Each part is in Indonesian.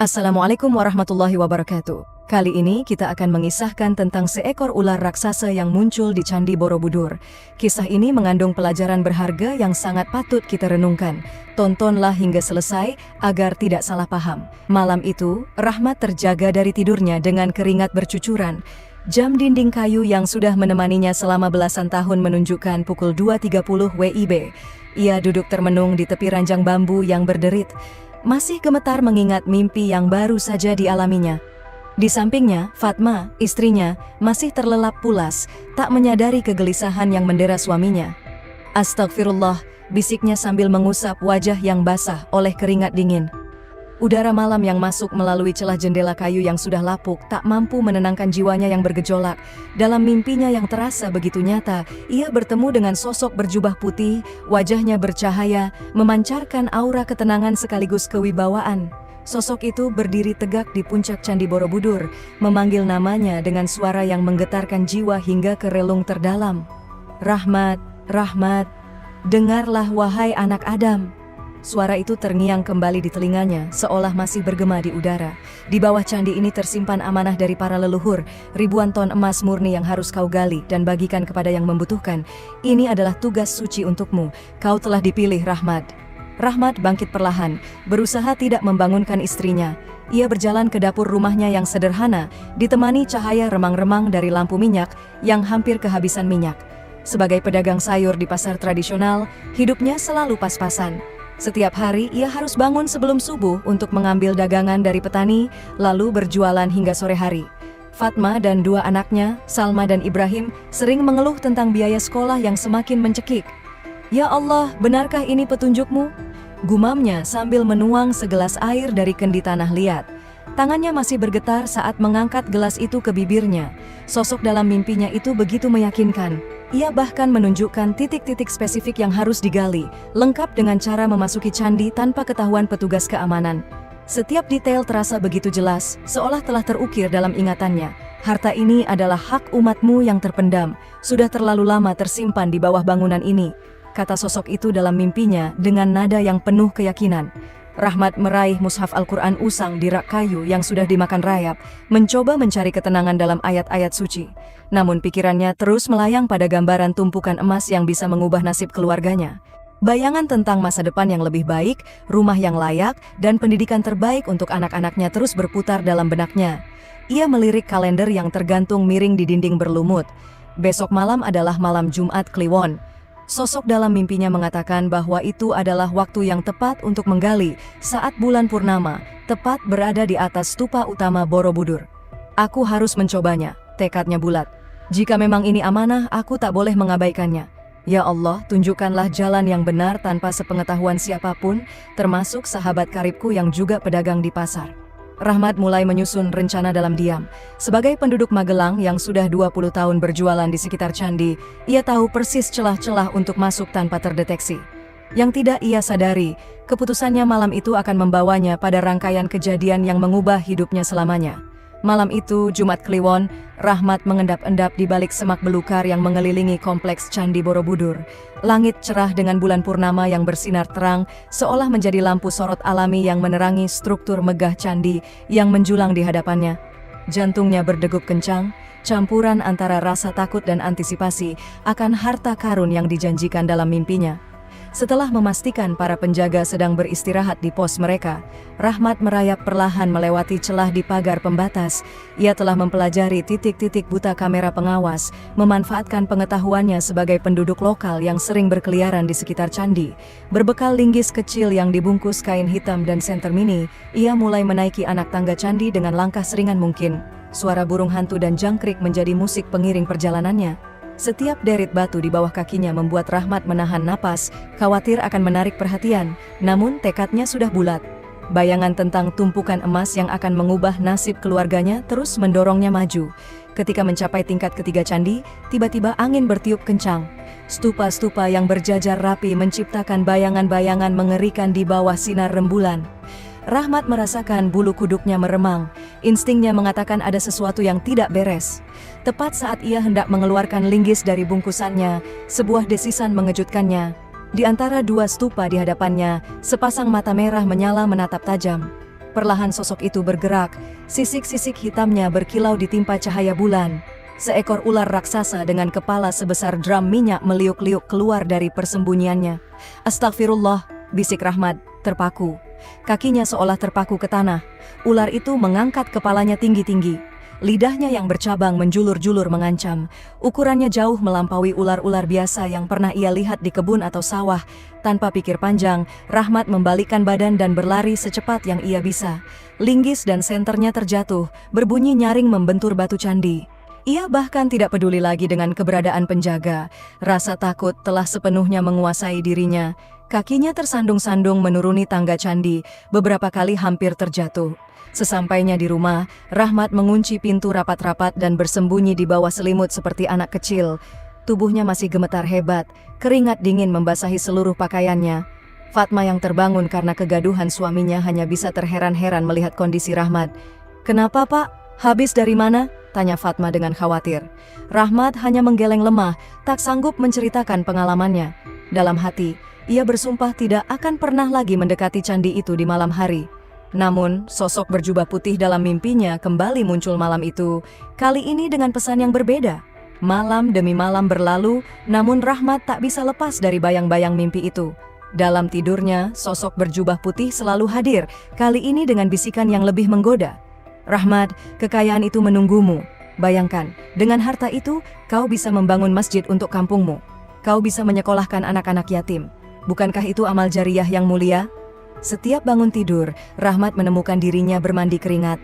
Assalamualaikum warahmatullahi wabarakatuh. Kali ini kita akan mengisahkan tentang seekor ular raksasa yang muncul di Candi Borobudur. Kisah ini mengandung pelajaran berharga yang sangat patut kita renungkan. Tontonlah hingga selesai agar tidak salah paham. Malam itu, Rahmat terjaga dari tidurnya dengan keringat bercucuran. Jam dinding kayu yang sudah menemaninya selama belasan tahun menunjukkan pukul 2.30 WIB. Ia duduk termenung di tepi ranjang bambu yang berderit. Masih gemetar mengingat mimpi yang baru saja dialaminya. Di sampingnya, Fatma, istrinya, masih terlelap pulas, tak menyadari kegelisahan yang mendera suaminya. Astagfirullah, bisiknya sambil mengusap wajah yang basah oleh keringat dingin. Udara malam yang masuk melalui celah jendela kayu yang sudah lapuk tak mampu menenangkan jiwanya yang bergejolak. Dalam mimpinya yang terasa begitu nyata, ia bertemu dengan sosok berjubah putih, wajahnya bercahaya, memancarkan aura ketenangan sekaligus kewibawaan. Sosok itu berdiri tegak di puncak Candi Borobudur, memanggil namanya dengan suara yang menggetarkan jiwa hingga ke relung terdalam. Rahmat, Rahmat, dengarlah wahai anak Adam. Suara itu terngiang kembali di telinganya, seolah masih bergema di udara. Di bawah candi ini tersimpan amanah dari para leluhur, ribuan ton emas murni yang harus kau gali dan bagikan kepada yang membutuhkan. Ini adalah tugas suci untukmu, kau telah dipilih Rahmat. Rahmat bangkit perlahan, berusaha tidak membangunkan istrinya. Ia berjalan ke dapur rumahnya yang sederhana, ditemani cahaya remang-remang dari lampu minyak yang hampir kehabisan minyak. Sebagai pedagang sayur di pasar tradisional, hidupnya selalu pas-pasan. Setiap hari ia harus bangun sebelum subuh untuk mengambil dagangan dari petani, lalu berjualan hingga sore hari. Fatma dan dua anaknya, Salma dan Ibrahim, sering mengeluh tentang biaya sekolah yang semakin mencekik. Ya Allah, benarkah ini petunjukmu? Gumamnya sambil menuang segelas air dari kendi tanah liat. Tangannya masih bergetar saat mengangkat gelas itu ke bibirnya. Sosok dalam mimpinya itu begitu meyakinkan. Ia bahkan menunjukkan titik-titik spesifik yang harus digali, lengkap dengan cara memasuki candi tanpa ketahuan petugas keamanan. Setiap detail terasa begitu jelas, seolah telah terukir dalam ingatannya. Harta ini adalah hak umatmu yang terpendam, sudah terlalu lama tersimpan di bawah bangunan ini, kata sosok itu dalam mimpinya dengan nada yang penuh keyakinan. Rahmat meraih mushaf Al-Quran usang di rak kayu yang sudah dimakan rayap, mencoba mencari ketenangan dalam ayat-ayat suci. Namun pikirannya terus melayang pada gambaran tumpukan emas yang bisa mengubah nasib keluarganya. Bayangan tentang masa depan yang lebih baik, rumah yang layak, dan pendidikan terbaik untuk anak-anaknya terus berputar dalam benaknya. Ia melirik kalender yang tergantung miring di dinding berlumut. Besok malam adalah malam Jumat Kliwon. Sosok dalam mimpinya mengatakan bahwa itu adalah waktu yang tepat untuk menggali saat bulan purnama, tepat berada di atas stupa utama Borobudur. Aku harus mencobanya, tekadnya bulat. Jika memang ini amanah, aku tak boleh mengabaikannya. Ya Allah, tunjukkanlah jalan yang benar tanpa sepengetahuan siapapun, termasuk sahabat karibku yang juga pedagang di pasar. Rahmat mulai menyusun rencana dalam diam. Sebagai penduduk Magelang yang sudah 20 tahun berjualan di sekitar candi, ia tahu persis celah-celah untuk masuk tanpa terdeteksi. Yang tidak ia sadari, keputusannya malam itu akan membawanya pada rangkaian kejadian yang mengubah hidupnya selamanya. Malam itu, Jumat Kliwon, Rahmat mengendap-endap di balik semak belukar yang mengelilingi kompleks Candi Borobudur. Langit cerah dengan bulan purnama yang bersinar terang, seolah menjadi lampu sorot alami yang menerangi struktur megah candi yang menjulang di hadapannya. Jantungnya berdegup kencang, campuran antara rasa takut dan antisipasi akan harta karun yang dijanjikan dalam mimpinya. Setelah memastikan para penjaga sedang beristirahat di pos mereka, Rahmat merayap perlahan melewati celah di pagar pembatas. Ia telah mempelajari titik-titik buta kamera pengawas, memanfaatkan pengetahuannya sebagai penduduk lokal yang sering berkeliaran di sekitar candi. Berbekal linggis kecil yang dibungkus kain hitam dan senter mini, ia mulai menaiki anak tangga candi dengan langkah seringan mungkin. Suara burung hantu dan jangkrik menjadi musik pengiring perjalanannya. Setiap deret batu di bawah kakinya membuat Rahmat menahan napas, khawatir akan menarik perhatian, namun tekadnya sudah bulat. Bayangan tentang tumpukan emas yang akan mengubah nasib keluarganya terus mendorongnya maju. Ketika mencapai tingkat ketiga candi, tiba-tiba angin bertiup kencang. Stupa-stupa yang berjajar rapi menciptakan bayangan-bayangan mengerikan di bawah sinar rembulan. Rahmat merasakan bulu kuduknya meremang. Instingnya mengatakan ada sesuatu yang tidak beres. Tepat saat ia hendak mengeluarkan linggis dari bungkusannya, sebuah desisan mengejutkannya. Di antara dua stupa di hadapannya, sepasang mata merah menyala menatap tajam. Perlahan sosok itu bergerak, sisik-sisik hitamnya berkilau ditimpa cahaya bulan. Seekor ular raksasa dengan kepala sebesar drum minyak meliuk-liuk keluar dari persembunyiannya. "Astagfirullah," bisik Rahmat, terpaku. Kakinya seolah terpaku ke tanah. Ular itu mengangkat kepalanya tinggi-tinggi. Lidahnya yang bercabang menjulur-julur mengancam. Ukurannya jauh melampaui ular-ular biasa yang pernah ia lihat di kebun atau sawah. Tanpa pikir panjang, Rahmat membalikkan badan dan berlari secepat yang ia bisa. Linggis dan senternya terjatuh, berbunyi nyaring membentur batu candi. Ia bahkan tidak peduli lagi dengan keberadaan penjaga. Rasa takut telah sepenuhnya menguasai dirinya. Kakinya tersandung-sandung menuruni tangga candi, beberapa kali hampir terjatuh. Sesampainya di rumah, Rahmat mengunci pintu rapat-rapat dan bersembunyi di bawah selimut seperti anak kecil. Tubuhnya masih gemetar hebat, keringat dingin membasahi seluruh pakaiannya. Fatma yang terbangun karena kegaduhan suaminya hanya bisa terheran-heran melihat kondisi Rahmat. "Kenapa, Pak? Habis dari mana?" tanya Fatma dengan khawatir. Rahmat hanya menggeleng lemah, tak sanggup menceritakan pengalamannya. Dalam hati, ia bersumpah tidak akan pernah lagi mendekati candi itu di malam hari. Namun, sosok berjubah putih dalam mimpinya kembali muncul malam itu, kali ini dengan pesan yang berbeda. Malam demi malam berlalu, namun Rahmat tak bisa lepas dari bayang-bayang mimpi itu. Dalam tidurnya, sosok berjubah putih selalu hadir, kali ini dengan bisikan yang lebih menggoda. "Rahmat, kekayaan itu menunggumu. Bayangkan, dengan harta itu, kau bisa membangun masjid untuk kampungmu. Kau bisa menyekolahkan anak-anak yatim. Bukankah itu amal jariyah yang mulia?" Setiap bangun tidur, Rahmat menemukan dirinya bermandi keringat.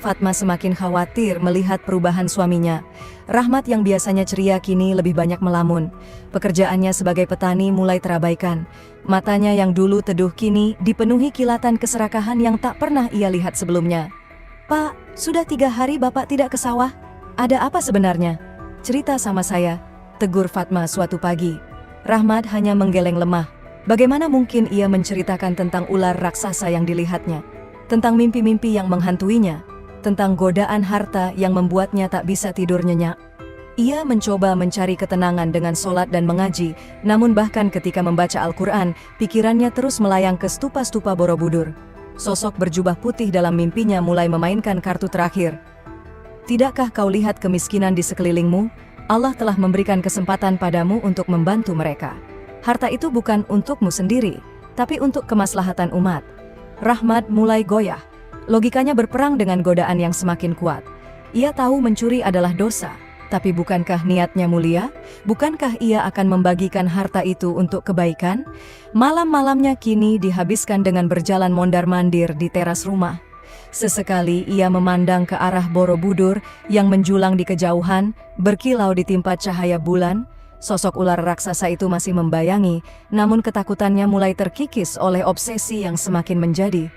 Fatma semakin khawatir melihat perubahan suaminya. Rahmat yang biasanya ceria kini lebih banyak melamun. Pekerjaannya sebagai petani mulai terabaikan. Matanya yang dulu teduh kini dipenuhi kilatan keserakahan yang tak pernah ia lihat sebelumnya. "Pak, sudah 3 hari Bapak tidak ke sawah. Ada apa sebenarnya? Cerita sama saya," tegur Fatma suatu pagi. Rahmat hanya menggeleng lemah. Bagaimana mungkin ia menceritakan tentang ular raksasa yang dilihatnya, tentang mimpi-mimpi yang menghantuinya, tentang godaan harta yang membuatnya tak bisa tidur nyenyak. Ia mencoba mencari ketenangan dengan sholat dan mengaji, namun bahkan ketika membaca Al-Quran, pikirannya terus melayang ke stupa-stupa Borobudur. Sosok berjubah putih dalam mimpinya mulai memainkan kartu terakhir. "Tidakkah kau lihat kemiskinan di sekelilingmu? Allah telah memberikan kesempatan padamu untuk membantu mereka. Harta itu bukan untukmu sendiri, tapi untuk kemaslahatan umat." Rahmat mulai goyah. Logikanya berperang dengan godaan yang semakin kuat. Ia tahu mencuri adalah dosa, tapi bukankah niatnya mulia? Bukankah ia akan membagikan harta itu untuk kebaikan? Malam-malamnya kini dihabiskan dengan berjalan mondar-mandir di teras rumah. Sesekali ia memandang ke arah Borobudur yang menjulang di kejauhan, berkilau ditimpa cahaya bulan. Sosok ular raksasa itu masih membayangi, namun ketakutannya mulai terkikis oleh obsesi yang semakin menjadi.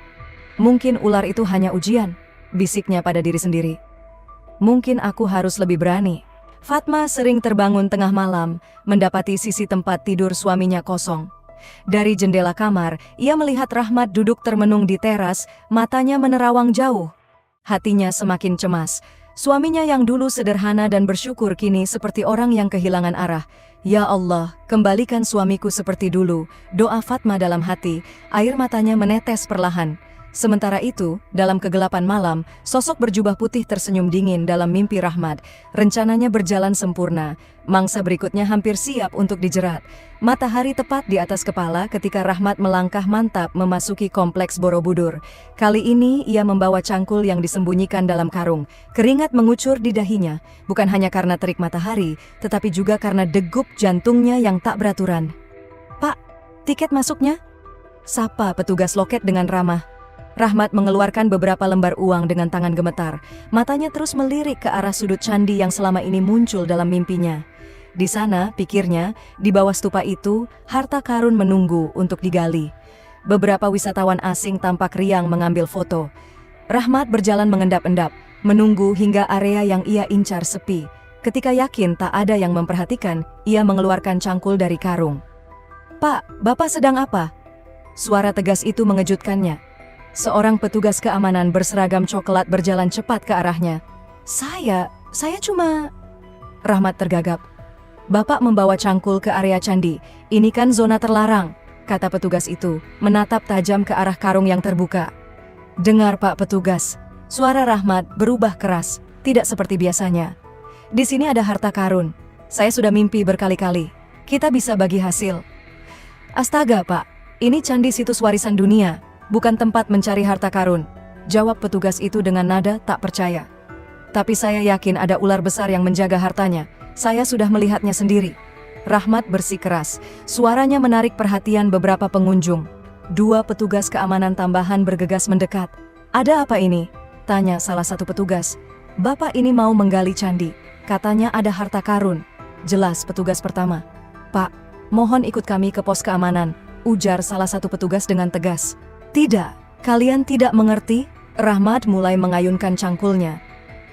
"Mungkin ular itu hanya ujian," bisiknya pada diri sendiri. "Mungkin aku harus lebih berani." Fatma sering terbangun tengah malam, mendapati sisi tempat tidur suaminya kosong. Dari jendela kamar, ia melihat Rahmat duduk termenung di teras, matanya menerawang jauh. Hatinya semakin cemas. Suaminya yang dulu sederhana dan bersyukur kini seperti orang yang kehilangan arah. "Ya Allah, kembalikan suamiku seperti dulu," doa Fatma dalam hati, air matanya menetes perlahan. Sementara itu, dalam kegelapan malam, sosok berjubah putih tersenyum dingin dalam mimpi Rahmat. Rencananya berjalan sempurna. Mangsa berikutnya hampir siap untuk dijerat. Matahari tepat di atas kepala ketika Rahmat melangkah mantap memasuki kompleks Borobudur. Kali ini ia membawa cangkul yang disembunyikan dalam karung. Keringat mengucur di dahinya, bukan hanya karena terik matahari, tetapi juga karena degup jantungnya yang tak beraturan. "Pak, tiket masuknya?" sapa petugas loket dengan ramah. Rahmat mengeluarkan beberapa lembar uang dengan tangan gemetar. Matanya terus melirik ke arah sudut candi yang selama ini muncul dalam mimpinya. Di sana, pikirnya, di bawah stupa itu, harta karun menunggu untuk digali. Beberapa wisatawan asing tampak riang mengambil foto. Rahmat berjalan mengendap-endap, menunggu hingga area yang ia incar sepi. Ketika yakin tak ada yang memperhatikan, ia mengeluarkan cangkul dari karung. "Pak, Bapak sedang apa?" Suara tegas itu mengejutkannya. Seorang petugas keamanan berseragam coklat berjalan cepat ke arahnya. Saya cuma..." Rahmat tergagap. "Bapak membawa cangkul ke area candi. Ini kan zona terlarang," kata petugas itu, menatap tajam ke arah karung yang terbuka. Dengar Pak Petugas, suara Rahmat berubah keras, tidak seperti biasanya. Di sini ada harta karun. Saya sudah mimpi berkali-kali. Kita bisa bagi hasil. Astaga Pak, ini candi situs warisan dunia, bukan tempat mencari harta karun. Jawab petugas itu dengan nada tak percaya. Tapi saya yakin ada ular besar yang menjaga hartanya. Saya sudah melihatnya sendiri. Rahmat bersikeras. Suaranya menarik perhatian beberapa pengunjung. Dua petugas keamanan tambahan bergegas mendekat. Ada apa ini? Tanya salah satu petugas. Bapak ini mau menggali candi. Katanya ada harta karun. Jelas petugas pertama. Pak, mohon ikut kami ke pos keamanan. Ujar salah satu petugas dengan tegas. Tidak, kalian tidak mengerti? Rahmat mulai mengayunkan cangkulnya.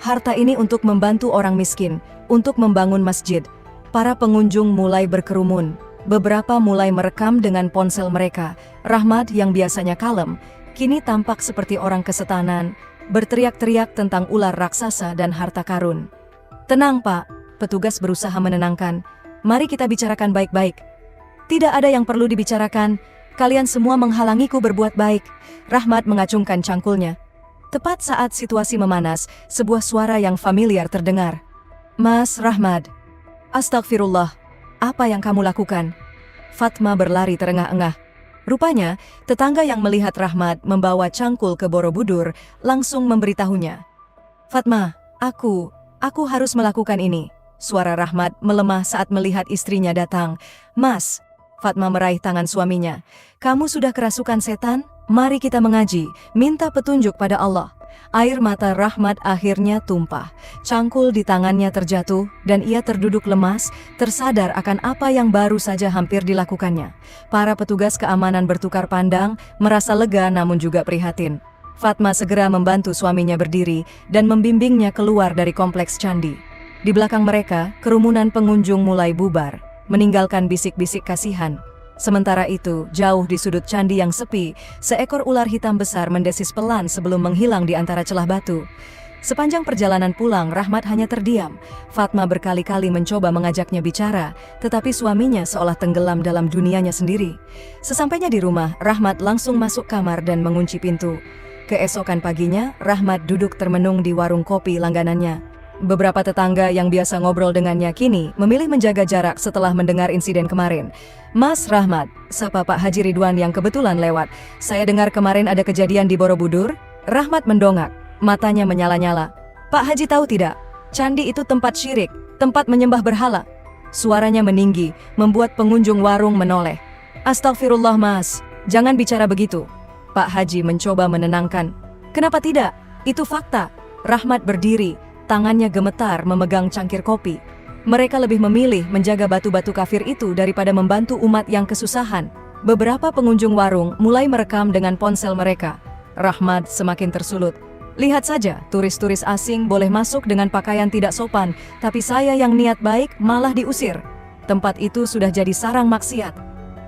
Harta ini untuk membantu orang miskin, untuk membangun masjid. Para pengunjung mulai berkerumun. Beberapa mulai merekam dengan ponsel mereka. Rahmat yang biasanya kalem, kini tampak seperti orang kesetanan, berteriak-teriak tentang ular raksasa dan harta karun. Tenang Pak, petugas berusaha menenangkan. Mari kita bicarakan baik-baik. Tidak ada yang perlu dibicarakan, kalian semua menghalangiku berbuat baik. Rahmat mengacungkan cangkulnya. Tepat saat situasi memanas, sebuah suara yang familiar terdengar. Mas Rahmat. Astagfirullah, apa yang kamu lakukan? Fatma berlari terengah-engah. Rupanya, tetangga yang melihat Rahmat membawa cangkul ke Borobudur langsung memberitahunya. Fatma, aku harus melakukan ini. Suara Rahmat melemah saat melihat istrinya datang. Mas, Fatma meraih tangan suaminya. Kamu sudah kerasukan setan? Mari kita mengaji, minta petunjuk pada Allah. Air mata Rahmat akhirnya tumpah. Cangkul di tangannya terjatuh dan ia terduduk lemas, tersadar akan apa yang baru saja hampir dilakukannya. Para petugas keamanan bertukar pandang, merasa lega namun juga prihatin. Fatma segera membantu suaminya berdiri dan membimbingnya keluar dari kompleks candi. Di belakang mereka, kerumunan pengunjung mulai bubar, meninggalkan bisik-bisik kasihan. Sementara itu, jauh di sudut candi yang sepi, seekor ular hitam besar mendesis pelan sebelum menghilang di antara celah batu. Sepanjang perjalanan pulang, Rahmat hanya terdiam. Fatma berkali-kali mencoba mengajaknya bicara, tetapi suaminya seolah tenggelam dalam dunianya sendiri. Sesampainya di rumah, Rahmat langsung masuk kamar dan mengunci pintu. Keesokan paginya, Rahmat duduk termenung di warung kopi langganannya. Beberapa tetangga yang biasa ngobrol dengannya kini memilih menjaga jarak setelah mendengar insiden kemarin. Mas Rahmat, sapa Pak Haji Ridwan yang kebetulan lewat. Saya dengar kemarin ada kejadian di Borobudur. Rahmat mendongak, matanya menyala-nyala. Pak Haji tahu tidak? Candi itu tempat syirik, tempat menyembah berhala. Suaranya meninggi, membuat pengunjung warung menoleh. Astagfirullah Mas, jangan bicara begitu. Pak Haji mencoba menenangkan. Kenapa tidak? Itu fakta. Rahmat berdiri. Tangannya gemetar memegang cangkir kopi. Mereka lebih memilih menjaga batu-batu kafir itu daripada membantu umat yang kesusahan. Beberapa pengunjung warung mulai merekam dengan ponsel mereka. Rahmat semakin tersulut. Lihat saja, turis-turis asing boleh masuk dengan pakaian tidak sopan, tapi saya yang niat baik malah diusir. Tempat itu sudah jadi sarang maksiat.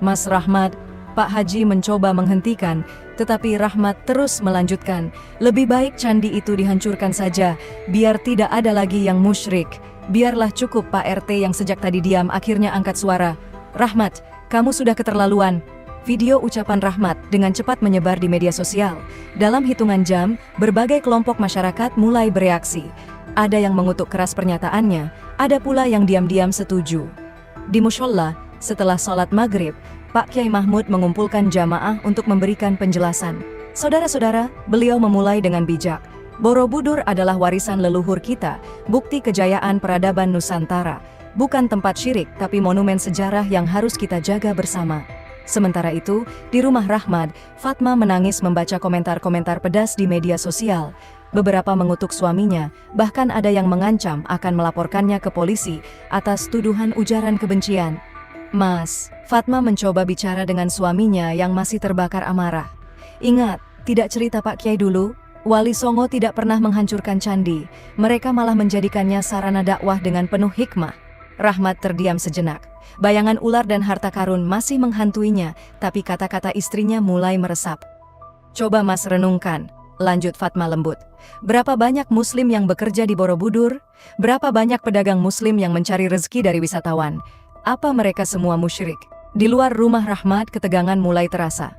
Mas Rahmat, Pak Haji mencoba menghentikan, tetapi Rahmat terus melanjutkan. Lebih baik candi itu dihancurkan saja, biar tidak ada lagi yang musyrik. Biarlah cukup Pak RT yang sejak tadi diam akhirnya angkat suara. Rahmat, kamu sudah keterlaluan. Video ucapan Rahmat dengan cepat menyebar di media sosial. Dalam hitungan jam, berbagai kelompok masyarakat mulai bereaksi. Ada yang mengutuk keras pernyataannya, ada pula yang diam-diam setuju. Di musholla, setelah sholat maghrib, Pak Kiai Mahmud mengumpulkan jamaah untuk memberikan penjelasan. Saudara-saudara, beliau memulai dengan bijak. Borobudur adalah warisan leluhur kita, bukti kejayaan peradaban Nusantara. Bukan tempat syirik, tapi monumen sejarah yang harus kita jaga bersama. Sementara itu, di rumah Rahmat, Fatma menangis membaca komentar-komentar pedas di media sosial. Beberapa mengutuk suaminya, bahkan ada yang mengancam akan melaporkannya ke polisi atas tuduhan ujaran kebencian. Mas, Fatma mencoba bicara dengan suaminya yang masih terbakar amarah. Ingat, tidak cerita Pak Kiai dulu, Wali Songo tidak pernah menghancurkan candi. Mereka malah menjadikannya sarana dakwah dengan penuh hikmah. Rahmat terdiam sejenak. Bayangan ular dan harta karun masih menghantuinya, tapi kata-kata istrinya mulai meresap. Coba Mas renungkan, lanjut Fatma lembut. Berapa banyak muslim yang bekerja di Borobudur? Berapa banyak pedagang muslim yang mencari rezeki dari wisatawan? Apa mereka semua musyrik? Di luar rumah Rahmat, ketegangan mulai terasa.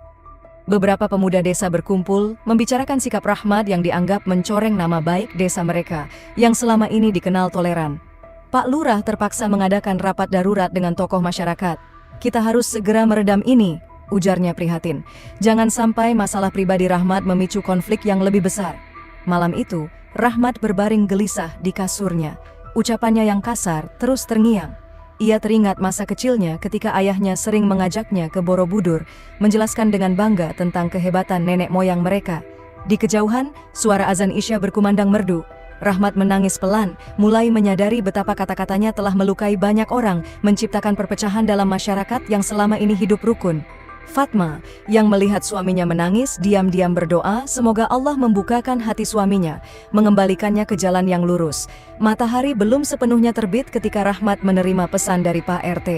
Beberapa pemuda desa berkumpul, membicarakan sikap Rahmat yang dianggap mencoreng nama baik desa mereka, yang selama ini dikenal toleran. Pak Lurah terpaksa mengadakan rapat darurat dengan tokoh masyarakat. Kita harus segera meredam ini, ujarnya prihatin. Jangan sampai masalah pribadi Rahmat memicu konflik yang lebih besar. Malam itu, Rahmat berbaring gelisah di kasurnya. Ucapannya yang kasar terus terngiang. Ia teringat masa kecilnya ketika ayahnya sering mengajaknya ke Borobudur, menjelaskan dengan bangga tentang kehebatan nenek moyang mereka. Di kejauhan, suara azan Isya berkumandang merdu. Rahmat menangis pelan, mulai menyadari betapa kata-katanya telah melukai banyak orang, menciptakan perpecahan dalam masyarakat yang selama ini hidup rukun. Fatma, yang melihat suaminya menangis, diam-diam berdoa semoga Allah membukakan hati suaminya, mengembalikannya ke jalan yang lurus. Matahari belum sepenuhnya terbit ketika Rahmat menerima pesan dari Pak RT.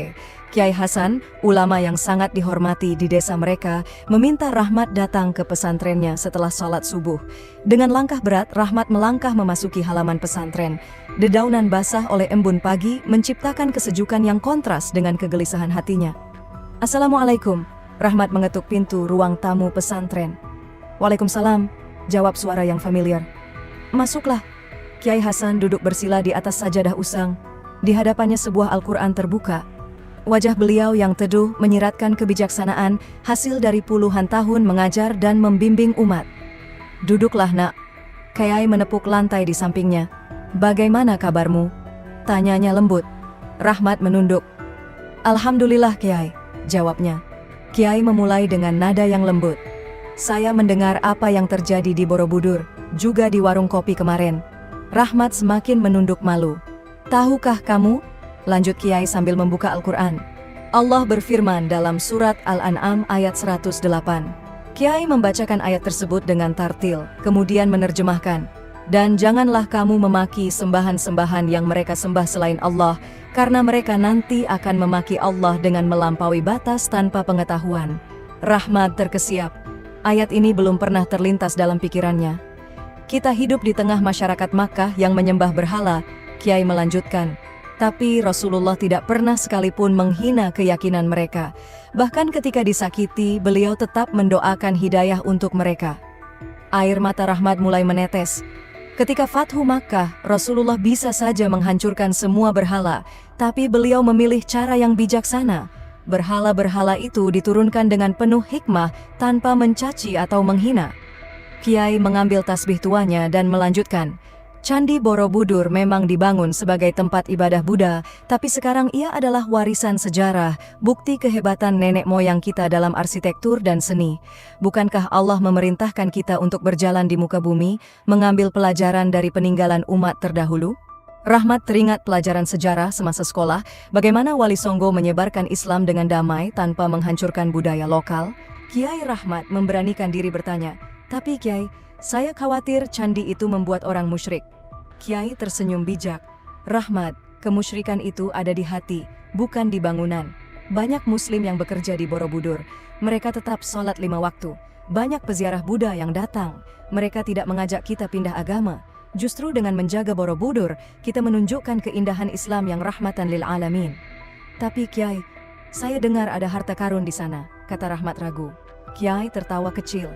Kiai Hasan, ulama yang sangat dihormati di desa mereka, meminta Rahmat datang ke pesantrennya setelah sholat subuh. Dengan langkah berat, Rahmat melangkah memasuki halaman pesantren. Dedaunan basah oleh embun pagi menciptakan kesejukan yang kontras dengan kegelisahan hatinya. Assalamualaikum. Rahmat mengetuk pintu ruang tamu pesantren. Waalaikumsalam, jawab suara yang familiar. Masuklah. Kiai Hasan duduk bersila di atas sajadah usang. Di hadapannya sebuah Al-Quran terbuka. Wajah beliau yang teduh menyiratkan kebijaksanaan hasil dari puluhan tahun mengajar dan membimbing umat. Duduklah nak. Kiai menepuk lantai di sampingnya. Bagaimana kabarmu? Tanyanya lembut. Rahmat menunduk. Alhamdulillah Kiai, jawabnya. Kiai memulai dengan nada yang lembut. Saya mendengar apa yang terjadi di Borobudur, juga di warung kopi kemarin. Rahmat semakin menunduk malu. Tahukah kamu? Lanjut Kiai sambil membuka Al-Quran. Allah berfirman dalam surat Al-An'am ayat 108. Kiai membacakan ayat tersebut dengan tartil, kemudian menerjemahkan. Dan janganlah kamu memaki sembahan-sembahan yang mereka sembah selain Allah, karena mereka nanti akan memaki Allah dengan melampaui batas tanpa pengetahuan. Rahmat terkesiap. Ayat ini belum pernah terlintas dalam pikirannya. Kita hidup di tengah masyarakat Makkah yang menyembah berhala, Kiai melanjutkan. Tapi Rasulullah tidak pernah sekalipun menghina keyakinan mereka. Bahkan ketika disakiti, beliau tetap mendoakan hidayah untuk mereka. Air mata Rahmat mulai menetes. Ketika Fathu Makkah, Rasulullah bisa saja menghancurkan semua berhala, tapi beliau memilih cara yang bijaksana. Berhala-berhala itu diturunkan dengan penuh hikmah tanpa mencaci atau menghina. Kiai mengambil tasbih tuanya dan melanjutkan. Candi Borobudur memang dibangun sebagai tempat ibadah Buddha, tapi sekarang ia adalah warisan sejarah, bukti kehebatan nenek moyang kita dalam arsitektur dan seni. Bukankah Allah memerintahkan kita untuk berjalan di muka bumi, mengambil pelajaran dari peninggalan umat terdahulu? Rahmat teringat pelajaran sejarah semasa sekolah, bagaimana Wali Songo menyebarkan Islam dengan damai tanpa menghancurkan budaya lokal. Kiai Rahmat memberanikan diri bertanya, tapi Kiai, saya khawatir candi itu membuat orang musyrik. Kiai tersenyum bijak. Rahmat, kemusyrikan itu ada di hati, bukan di bangunan. Banyak muslim yang bekerja di Borobudur. Mereka tetap sholat 5 waktu. Banyak peziarah Buddha yang datang. Mereka tidak mengajak kita pindah agama. Justru dengan menjaga Borobudur, kita menunjukkan keindahan Islam yang rahmatan lil alamin. Tapi Kiai, saya dengar ada harta karun di sana, kata Rahmat ragu. Kiai tertawa kecil.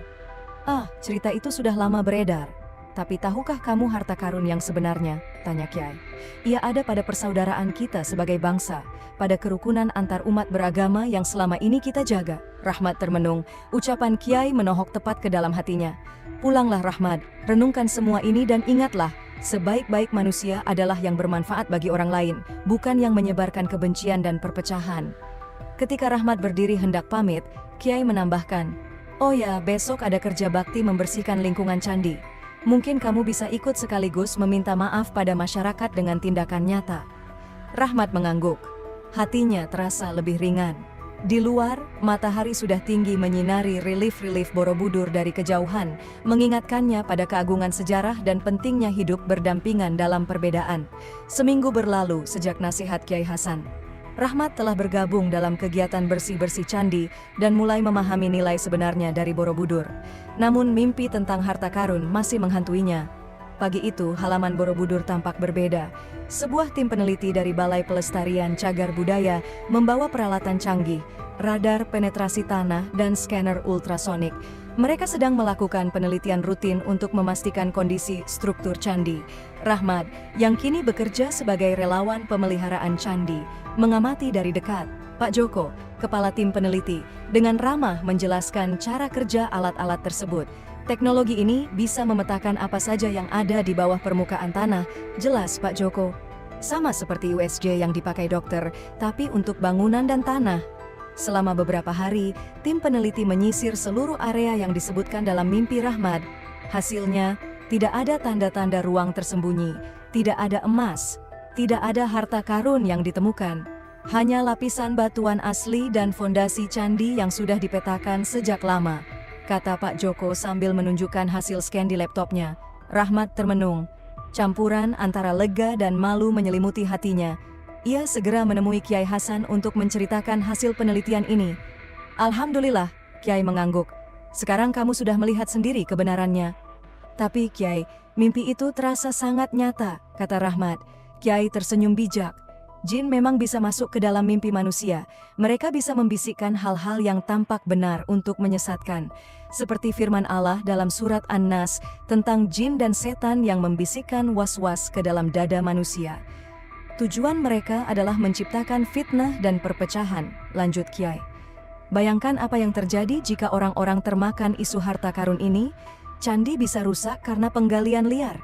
Cerita itu sudah lama beredar. Tapi tahukah kamu harta karun yang sebenarnya? Tanya Kiai. Ia ada pada persaudaraan kita sebagai bangsa, pada kerukunan antar umat beragama yang selama ini kita jaga. Rahmat termenung, ucapan Kiai menohok tepat ke dalam hatinya. Pulanglah Rahmat, renungkan semua ini dan ingatlah, sebaik-baik manusia adalah yang bermanfaat bagi orang lain, bukan yang menyebarkan kebencian dan perpecahan. Ketika Rahmat berdiri hendak pamit, Kiai menambahkan, oh ya, besok ada kerja bakti membersihkan lingkungan candi. Mungkin kamu bisa ikut sekaligus meminta maaf pada masyarakat dengan tindakan nyata. Rahmat mengangguk. Hatinya terasa lebih ringan. Di luar, matahari sudah tinggi menyinari relief-relief Borobudur dari kejauhan, mengingatkannya pada keagungan sejarah dan pentingnya hidup berdampingan dalam perbedaan. Seminggu berlalu sejak nasihat Kiai Hasan. Rahmat telah bergabung dalam kegiatan bersih-bersih candi dan mulai memahami nilai sebenarnya dari Borobudur. Namun mimpi tentang harta karun masih menghantuinya. Pagi itu, halaman Borobudur tampak berbeda. Sebuah tim peneliti dari Balai Pelestarian Cagar Budaya membawa peralatan canggih, radar penetrasi tanah, dan scanner ultrasonik. Mereka sedang melakukan penelitian rutin untuk memastikan kondisi struktur candi. Rahmat, yang kini bekerja sebagai relawan pemeliharaan candi, mengamati dari dekat. Pak Joko, kepala tim peneliti, dengan ramah menjelaskan cara kerja alat-alat tersebut. Teknologi ini bisa memetakan apa saja yang ada di bawah permukaan tanah, jelas Pak Joko. Sama seperti USG yang dipakai dokter, tapi untuk bangunan dan tanah. Selama beberapa hari, tim peneliti menyisir seluruh area yang disebutkan dalam mimpi Rahmat. Hasilnya, tidak ada tanda-tanda ruang tersembunyi, tidak ada emas, tidak ada harta karun yang ditemukan. Hanya lapisan batuan asli dan fondasi candi yang sudah dipetakan sejak lama, kata Pak Joko sambil menunjukkan hasil scan di laptopnya. Rahmat termenung. Campuran antara lega dan malu menyelimuti hatinya. Ia segera menemui Kiai Hasan untuk menceritakan hasil penelitian ini. Alhamdulillah, Kiai mengangguk. Sekarang kamu sudah melihat sendiri kebenarannya. Tapi Kiai, mimpi itu terasa sangat nyata, kata Rahmat. Kiai tersenyum bijak. Jin memang bisa masuk ke dalam mimpi manusia. Mereka bisa membisikkan hal-hal yang tampak benar untuk menyesatkan. Seperti firman Allah dalam surat An-Nas tentang jin dan setan yang membisikkan was-was ke dalam dada manusia. Tujuan mereka adalah menciptakan fitnah dan perpecahan, lanjut Kiai. Bayangkan apa yang terjadi jika orang-orang termakan isu harta karun ini. Candi bisa rusak karena penggalian liar.